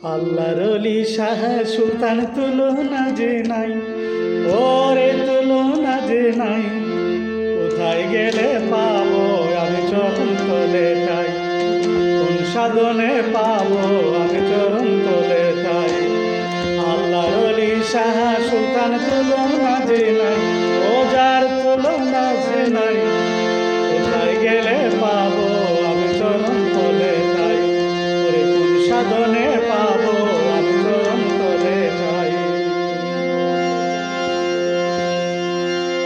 আল্লাহর ওলি শাহ সুলতান তুলনা যে নাই, ওরে তুলনা যে নাই। কোথায় গেলে পাবো আমি চরণ তলে তাই, কোন সাধনে পাবো আমি চরণ তলে তাই। আল্লাহর ওলি শাহ সুলতান তুলনা যে নাই, ও যার তুলনা যে নাই। কোথায় গেলে পাবো আমি চরণ তলে তাই, ওরে কোন সাধনে পাবো আমি চরণ তলে তাই।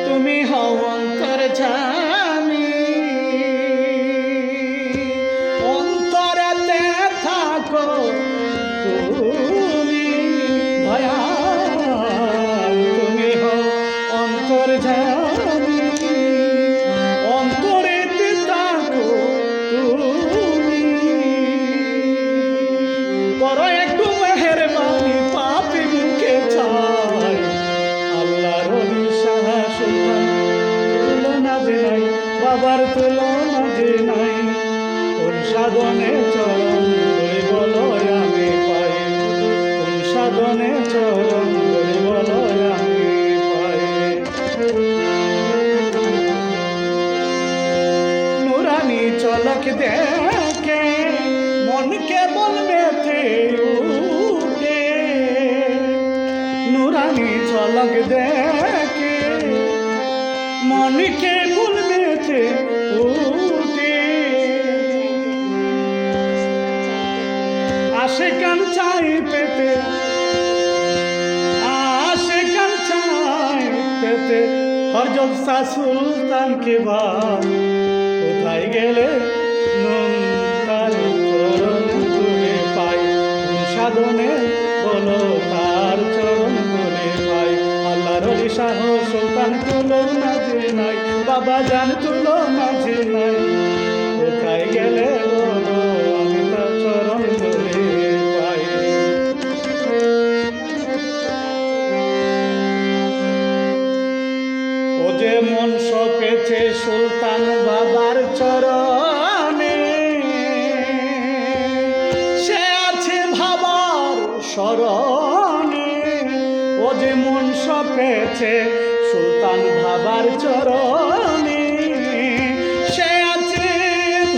তুমি হও অন্তর্যামী, অন্তরেতে থাকো তুমি ভয়াল। তুমি হও অন্তর্যামী, অন্তরেতে থাকো তুমি। করো একটু মেহেরবানি, পাপী মুখে চাই। আল্লাহর ওলি শাহ সুলতান তুলনা যে নাই, বাবার তুলনা যে নাই। কোন সাধনে চরণ ধরে বলো আমি পাই, কোন সাধনে চরণ ধরে বলো আমি পাই। নুরানি চলক দেখে মন কেবল মেতে উঠে, নুরানি চলক দেখে মন কেবল মেতে উঠে। আশিকান চাই পেতে, আশিকান চাই পেতে হযরত শাহ সুলতানকে ভাব। কোথায় গেলে নুন তার চরণ তুলে পাই, কোন সাধনে বলো তার চরণ তুলে পাই। আল্লাহর ওলি শাহ সুলতান তুলনা যে নাই, বাবা জান তুলনা যে নাই। কোথায় গেলে বলো আমি তার চরণ তুলে পাই। ও যে মন সপেছে সুলতান বাবার চরণে, সে আছে ভাবার শরণে। ও যে মন সপেছে সুলতান বাবার চরণে, সে আছে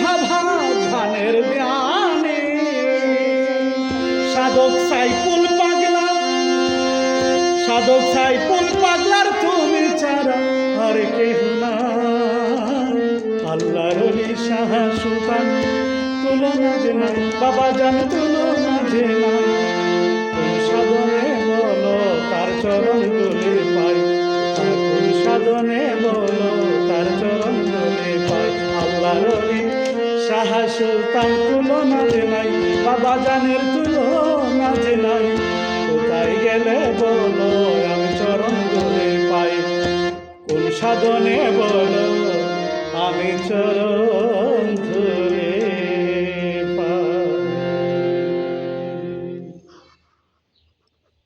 ভাবা ধ্যানের ধ্যানে। সাধক সাইফুল পাগলা, সাধক সাইফুল পাগলার তুমি ছাড়া আর কেহ নাই। আল্লাহর ওলি শাহ সুলতান তুলনা যে নাই, বাবা জান তুলনা যে নাই। কোন সাধনে বলো তার চরণ তুলে পাই, কোন সাধনে বলো তার চরণ তুলে পাই। আল্লাহর ওলি শাহ সুলতান তুলনা যে নাই, বাবা জানের তুলনা যে নাই। কোথায় গেলে বলো আমি চরণ তুলে পাই, কোন সাধনে বলো